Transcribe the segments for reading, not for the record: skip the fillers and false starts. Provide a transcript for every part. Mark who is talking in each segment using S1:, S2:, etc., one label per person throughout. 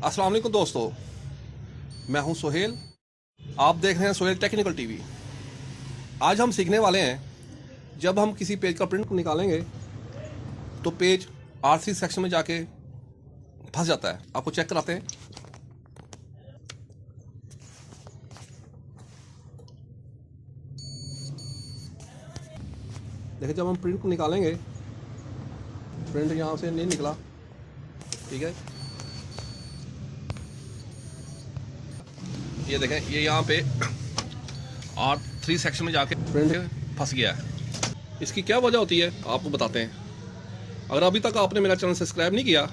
S1: अस्सलाम वालेकुम दोस्तों, मैं हूं सोहेल। आप देख रहे हैं सोहेल टेक्निकल टीवी। आज हम सीखने वाले हैं, जब हम किसी पेज का प्रिंट निकालेंगे तो पेज R3 सेक्शन में जाके फंस जाता है। आपको चेक कराते हैं। देखिए, जब हम प्रिंट निकालेंगे, प्रिंट यहाँ से नहीं निकला, ठीक है। ये देखें, ये यहाँ पे R3 सेक्शन में जाके प्रिंट फंस गया है। इसकी क्या वजह होती है आपको बताते हैं। अगर अभी तक आपने मेरा चैनल सब्सक्राइब नहीं किया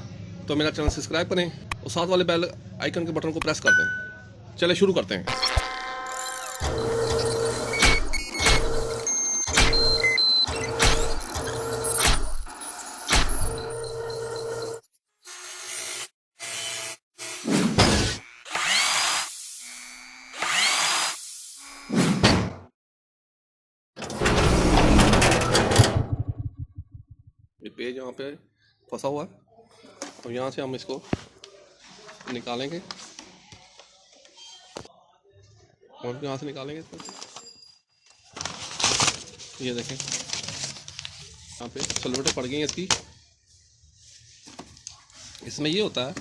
S1: तो मेरा चैनल सब्सक्राइब करें और साथ वाले बेल आइकन के बटन को प्रेस कर दें। चलिए शुरू करते हैं। ये पेज यहाँ पे फंसा हुआ है और यहाँ से हम इसको निकालेंगे और यहाँ से निकालेंगे इसको। ये देखें, यहाँ पे सलवटें पड़ गई हैं इसकी। इसमें ये होता है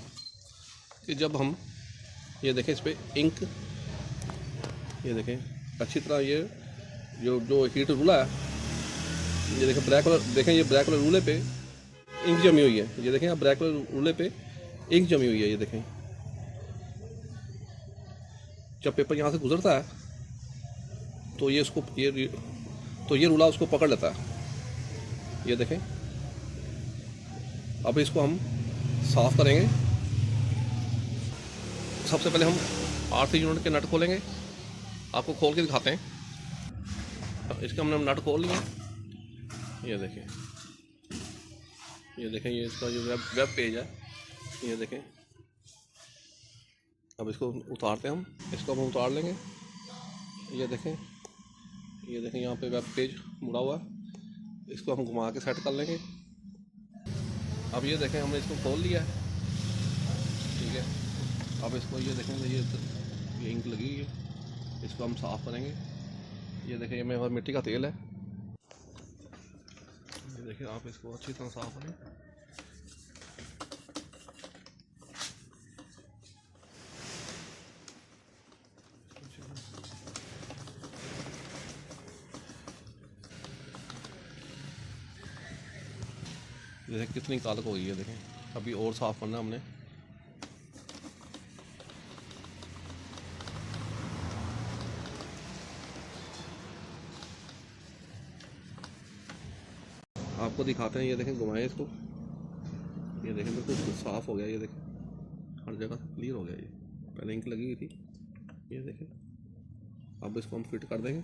S1: कि जब हम ये देखें, इस पर इंक, ये देखें अच्छी तरह, ये जो हीट रूलर है, ये देखें ब्लैक कलर, देखें ये ब्लैक कलर रूले पे इंक जमी हुई है। ये देखें, यहाँ ब्लैक कलर रूले पे इंक जमी हुई है। ये देखें, जब पेपर यहाँ से गुजरता है तो ये उसको ये रूला उसको पकड़ लेता है। ये देखें, अब इसको हम साफ करेंगे। सबसे पहले हम R3 यूनिट के नट खोलेंगे। आपको खोल के दिखाते हैं। इसके हमने नट खोल लिए। ये देखें, ये इसका जो वेब पेज है, ये देखें। अब इसको उतारते हैं हम, इसको हम उतार लेंगे। ये देखें, यहाँ पे वेब पेज मुड़ा हुआ है। इसको हम घुमा के सेट कर लेंगे। अब ये देखें, हमने इसको खोल लिया है, ठीक है। अब इसको ये देखें, ये इंक लगी है, इसको हम साफ़ करेंगे। ये देखें, ये मेरे मिट्टी का तेल है। ये देखिए, आप इसको अच्छी तरह साफ करें। देखें कितनी कालक हो गई है। देखें, अभी और साफ करना है हमने। आपको दिखाते हैं। ये देखें, घुमाएं इसको। ये देखें, बिल्कुल साफ हो गया। ये देखें, हर जगह क्लियर हो गया। ये पहले इंक लगी हुई थी। ये देखें, अब इसको हम फिट कर देंगे।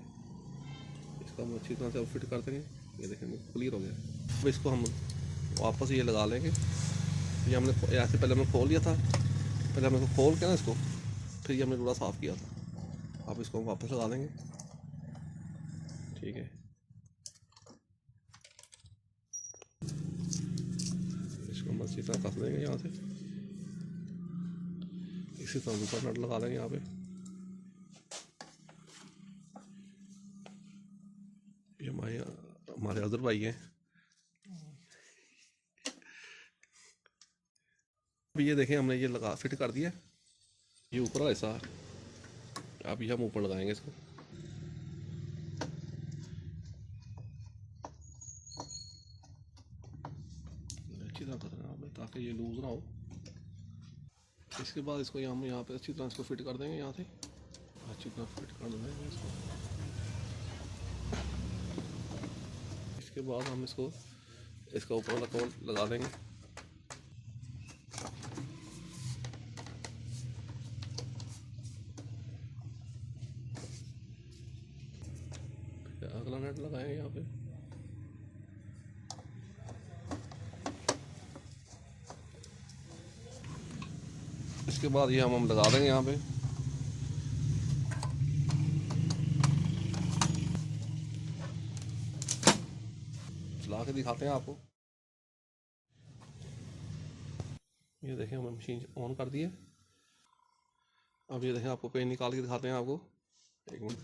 S1: इसको हम अच्छी तरह से अब फिट कर देंगे। ये देखें, क्लियर हो गया। अब इसको हम वापस ये लगा लेंगे। ये हमने ऐसे पहले हमने खोल लिया था, पहले हमने खोल के ना इसको, फिर ये हमने पूरा साफ़ किया था। अब इसको हम वापस लगा देंगे, ठीक है। इसको हम अच्छी तरह कस देंगे यहाँ से। इसी तरह ऊपर नट लगा देंगे यहाँ पे। ये हमारे अदर भाई हैं। ये देखें, हमने ये लगा फिट कर दिया। ये ऊपर वाला हिस्सा, अब ये हम ऊपर लगाएंगे इसको। अच्छी तरह करना है ताकि ये लूज ना हो। इसके बाद इसको हम यहाँ पे अच्छी तरह इसको फिट कर देंगे। यहाँ से अच्छी तरह फिट कर देंगे इसको। इसके बाद हम इसका ऊपर वाला कवर लगा देंगे। अगला नेट लगाएंगे यहाँ पे। इसके बाद ये हम लगा देंगे यहाँ पे। चला के दिखाते हैं आपको। ये देखें, हमने मशीन ऑन कर दी है। अब ये देखें, आपको पेन निकाल के दिखाते हैं आपको, एक मिनट।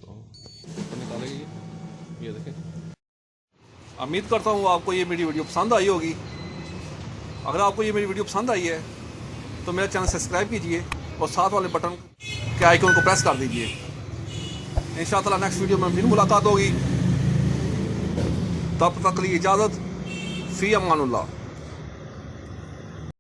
S1: तो निकालेंगे ये देखें। उम्मीद करता हूँ आपको ये मेरी वीडियो पसंद आई होगी। अगर आपको ये मेरी वीडियो पसंद आई है तो मेरा चैनल सब्सक्राइब कीजिए और साथ वाले बटन के आइकन को प्रेस कर दीजिए। इंशाअल्लाह नेक्स्ट वीडियो में फिर मुलाकात होगी। तब तक के लिए इजाज़त। फ़ी अमानुल्लाह।